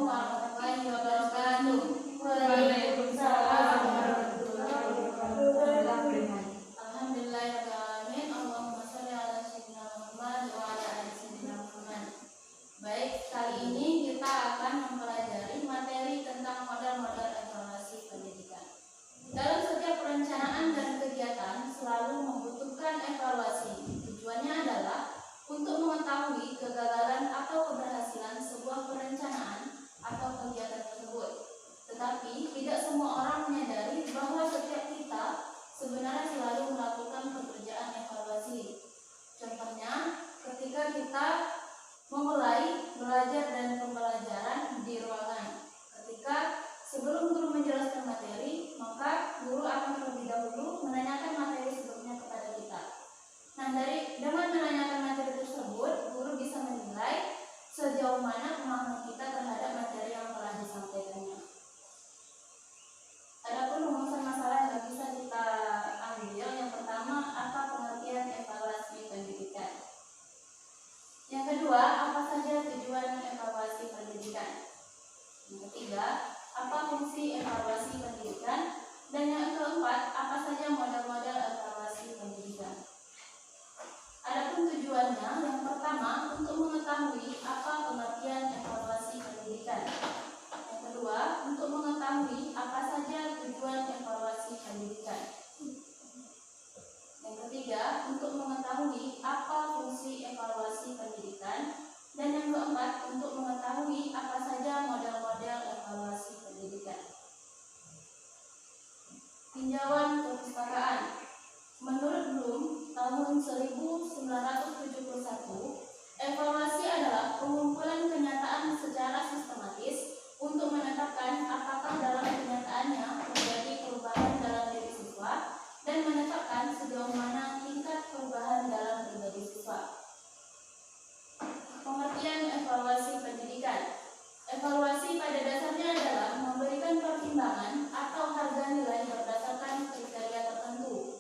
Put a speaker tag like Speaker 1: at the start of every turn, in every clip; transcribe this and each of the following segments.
Speaker 1: warahmatullahi wabarakatuh.
Speaker 2: Waalaikumsalam warahmatullahi wabarakatuh.
Speaker 1: Alhamdulillahirrahmanirrahim. Allahumma sholli ala sayyidina Muhammad wa ala ali sayyidina Muhammad. Baik, kali ini kita akan mempelajari materi tentang model-model evaluasi pendidikan. Dalam setiap perencanaan dan kegiatan selalu membutuhkan evaluasi. Tujuannya adalah untuk mengetahui kegagalan atau keberhasilan sebuah perencanaan atau kegiatan tersebut. Tetapi tidak semua orang menyadari bahwa setiap kita sebenarnya selalu melakukan pekerjaan evaluasi. Contohnya, ketika kita memulai belajar dan pembelajaran di ruangan. Ketika sebelum guru menjelaskan materi, maka guru akan terlebih dahulu menanyakan materi sebelumnya kepada kita. Nah, dengan menanyakan materi tersebut, guru bisa menilai sejauh mana pemahaman kita terhadap materi yang telah disampaikannya. Adapun rumusan masalah yang bisa kita ambil, yang pertama, apa pengertian evaluasi pendidikan? Yang kedua, apa saja tujuan evaluasi pendidikan? Yang ketiga, apa fungsi evaluasi pendidikan? Dan yang keempat, apa saja model-model evaluasi pendidikan? Adapun tujuannya, yang pertama, untuk mengetahui apa pengertian evaluasi pendidikan. Yang kedua, untuk mengetahui apa saja tujuan evaluasi pendidikan. Yang ketiga, untuk mengetahui apa fungsi evaluasi pendidikan. Dan yang keempat, untuk mengetahui apa saja model-model evaluasi pendidikan. Tinjauan perpustakaan. Menurut Bloom, tahun 1971, evaluasi adalah pengumpulan kenyataan secara sistematis untuk menetapkan apakah dalam kenyataannya terjadi perubahan dalam diri siswa dan menetapkan sejauh mana tingkat perubahan dalam pribadi siswa. Pengertian evaluasi pendidikan. Evaluasi pada dasarnya adalah memberikan pertimbangan atau harga nilai berdasarkan kriteria tertentu.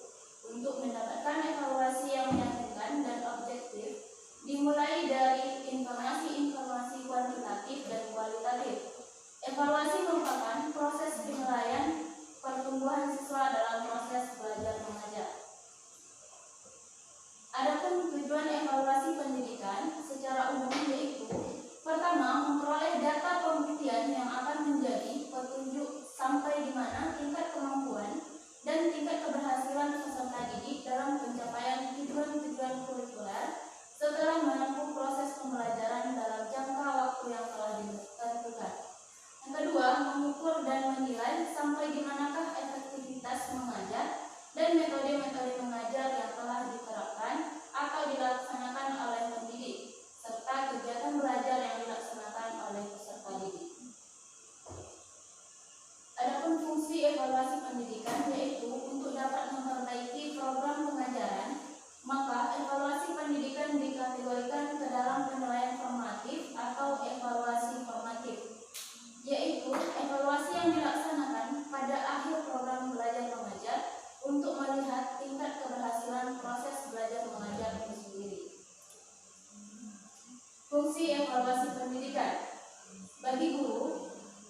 Speaker 1: Untuk mendapatkan evaluasi yang meyakinkan dan objektif, dimulai dari informasi-informasi kuantitatif dan kualitatif. Evaluasi merupakan proses penilaian pertumbuhan siswa dalam proses belajar mengajar. Adapun tujuan evaluasi pendidikan secara umum yaitu: pertama, memperoleh data pembuktian yang akan menjadi petunjuk sampai di mana tingkat kemampuan dan tingkat keberhasilan peserta didik dalam pencapaian tujuan-tujuan kurikuler setelah menempuh proses pembelajaran dalam jangka waktu yang telah ditentukan. Yang kedua, mengukur dan menilai sampai di manakah efektivitas mengajar dan metode-metode mengajar yang telah diterapkan atau dilaksanakan oleh pendidik, serta kegiatan belajar yang dilaksanakan oleh peserta didik. Adapun fungsi evaluasi pendidikan yaitu untuk dapat memperbaiki program pengajaran, maka evaluasi pendidikan dikategorikan ke dalam penilaian formatif atau evaluasi formatif, yaitu evaluasi yang dilaksanakan pada akhir program belajar mengajar untuk melihat tingkat keberhasilan proses belajar mengajar itu sendiri. Fungsi evaluasi pendidikan. Bagi guru,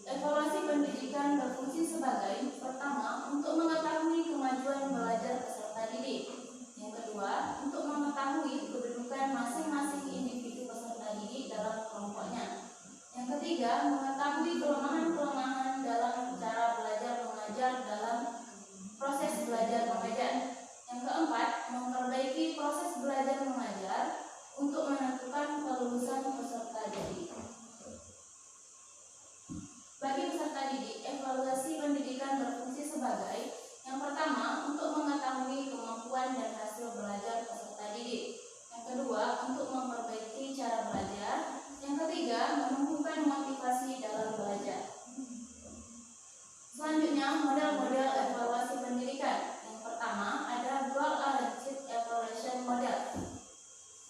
Speaker 1: evaluasi pendidikan berfungsi sebagai: pertama, untuk mengetahui kemajuan belajar peserta didik. Yang kedua, untuk mengetahui kedudukan masing-masing individu peserta didik dalam kelompoknya. Yang ketiga, mengetahui kelemahan-kelemahan dalam cara belajar mengajar dalam proses belajar mengajar. Yang keempat, memperbaiki proses belajar mengajar untuk menentukan kelulusan peserta didik. Bagi peserta didik, evaluasi pendidikan berfungsi sebagai: yang pertama, untuk mengetahui kemampuan dan hasil belajar peserta didik. Yang kedua, untuk memperbaiki cara belajar. Yang ketiga, menumbuhkan motivasi dalam belajar. Selanjutnya, model-model evaluasi pendidikan. Yang pertama, ada goal-oriented evaluation model.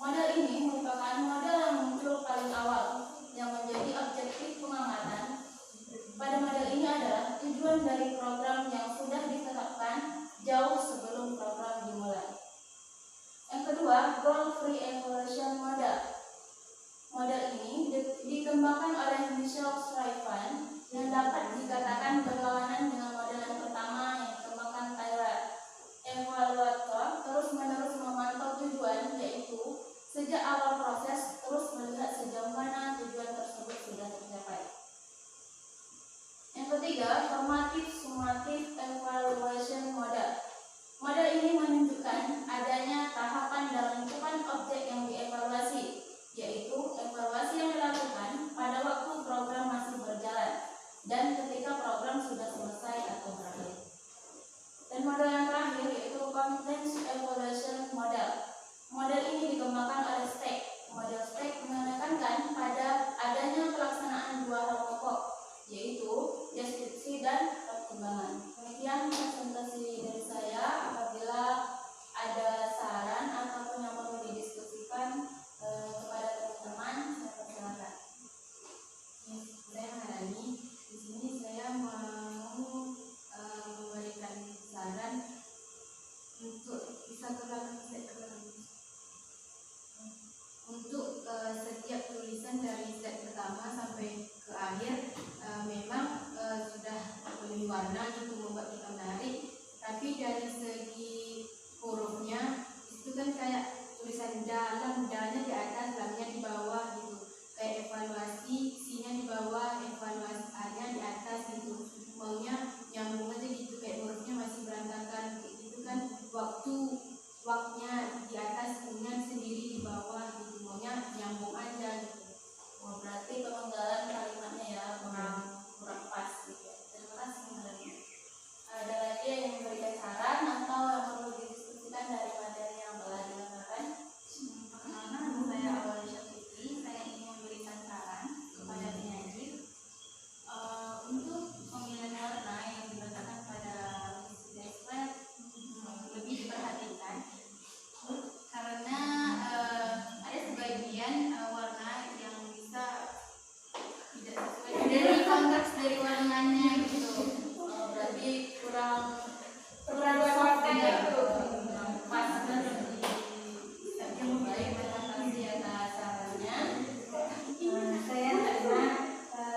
Speaker 1: Model ini merupakan model yang muncul paling awal, yang menjadi objektif pengamatan. Pada model ini adalah tujuan dari program yang sudah ditetapkan jauh sebelum program dimulai. Yang kedua, goal free evaluation model. Model ini dikembangkan oleh Michel Schreiber Maharani. Di sini saya mau memberikan saran untuk bisa untuk setiap tulisan dari set pertama sampai ke akhir memang sudah lebih warna gitu membuat kita menarik, tapi dari segi hurufnya itu kan kayak tulisan dalam, dalnya di atas, lamnya di bawah gitu, kayak evaluasi, C-nya di bawah, evaluasi A-nya di atas gitu, maunya nyambung aja gitu, kayak hurufnya masih berantakan kayak gitu kan, waktunya di atas, punya sendiri di bawah gitu, maunya nyambung aja gitu. Oh, berarti pemenggalan kalimatnya ya kurang pas gitu ya. Terima kasih Maharani. Ada lagi yang memberikan saran atau yang perlu didiskusikan dari materi yang telah didengarkan?
Speaker 2: Perkenalkan, saya Awal Syafiti. Saya ingin memberikan saran kepada penyaji untuk pemilihan warna yang diletakkan pada slide lebih diperhatikan, karena ada sebagian warna yang bisa tidak sesuai dari konteks dari warnanya gitu.
Speaker 1: Berarti kurang
Speaker 2: soft
Speaker 1: ya,
Speaker 2: gitu.
Speaker 1: pas banget di baik. Terima kasih atas sarannya.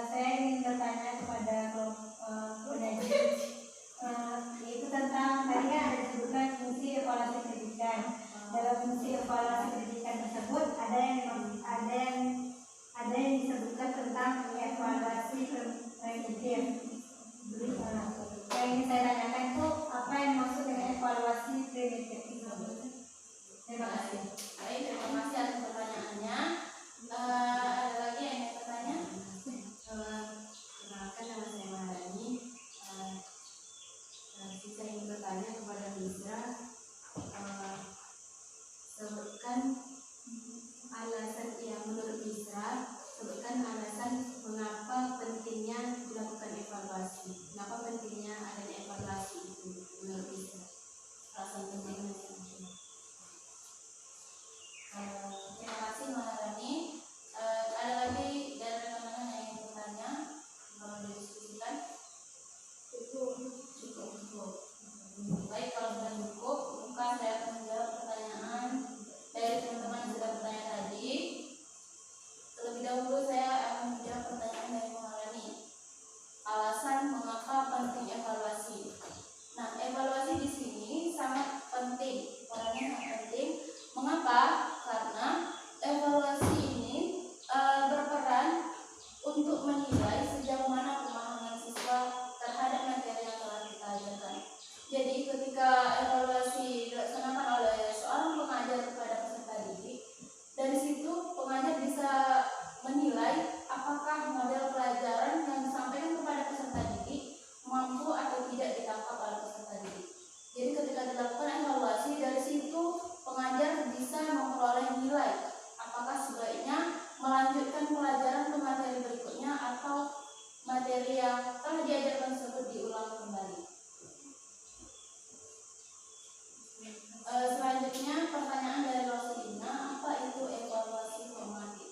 Speaker 3: Saya ingin bertanya kepada penyaji, yaitu tentang tadi kan ada disebutkan fungsi evaluasi pendidikan. Dalam fungsi evaluasi pendidikan tersebut ada yang disebutkan tentang evaluasi preventif. Yang ingin saya tanyakan itu apa yang dimaksud dengan evaluasi preventif itu? Terima kasih.
Speaker 1: Baik, terima kasih atas pertanyaannya. Ada lagi yang ingin bertanya?
Speaker 2: Perkenalkan, nama saya Maharani. Saya ingin bertanya kepada Misra, sebutkan alasan yang menurut Misra, sebutkan alasan mengapa pentingnya dilakukan evaluasi. Kenapa pentingnya adanya evaluasi itu menurut Misra?
Speaker 1: Alasan pentingnya. Terima kasih Maharani. Ada lagi dari rekan-rekan yang ingin bertanya? Kalau didiskusikan? Cukup. Baik, kalau sudah cukup, maka saya akan menjawab pertanyaan dari teman-teman yang sudah bertanya tadi. Terlebih dahulu saya akan menjawab pertanyaan dari Maharani. Alasan mengapa penting evaluasi. Nah, evaluasi di sini sangat penting. Orangnya sangat penting. Mengapa? Karena evaluasi ini berperan untuk menilai sejauh mana pemahaman siswa terhadap materi yang telah kita ajarkan. Jadi ketika evaluasi dilaksanakan oleh seorang pengajar kepada peserta didik, dari situ pengajar bisa menilai apakah model pelajaran yang disampaikan kepada peserta didik mampu atau tidak ditangkap oleh peserta didik. Jadi ketika dilakukan evaluasi, dari situ pengajar bisa memperoleh nilai apakah sebaiknya melanjutkan pelajaran ke materi berikutnya atau materi yang telah diajarkan tersebut diulang kembali. Selanjutnya pertanyaan dari Rosalina, apa itu evaluasi formatif?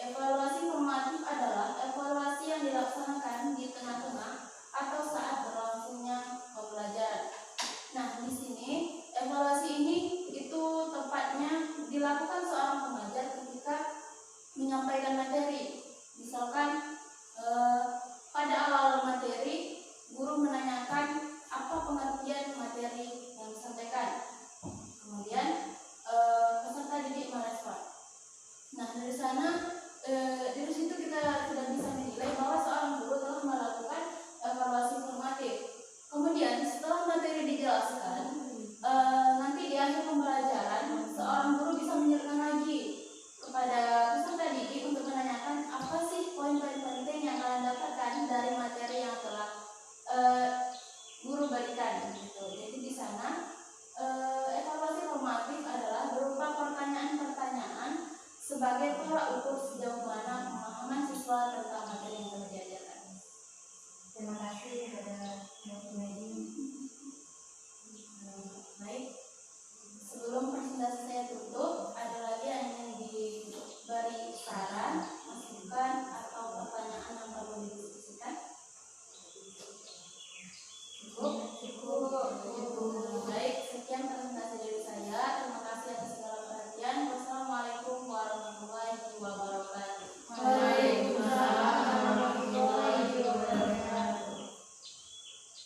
Speaker 1: Evaluasi formatif adalah evaluasi yang dilaksanakan di tengah-tengah atau saat berlangsungnya pembelajaran. Nah, di sini evaluasi ini itu tepatnya dilakukan seorang pengajar ketika menyampaikan materi. Misalkan pada awal materi guru menanyakan apa pengertian materi yang disampaikan. Kemudian peserta didik merespon. Nah, dari situ kita sudah bisa menilai bahwa seorang guru telah melakukan evaluasi formatif. Kemudian setelah materi dijelaskan, nanti di akhir pembelajaran seorang guru bisa menjelaskan lagi kepada peserta didik untuk menanyakan apa sih poin-poin penting yang kalian dapatkan dari materi yang telah guru berikan gitu. Jadi di sana
Speaker 2: Cukup.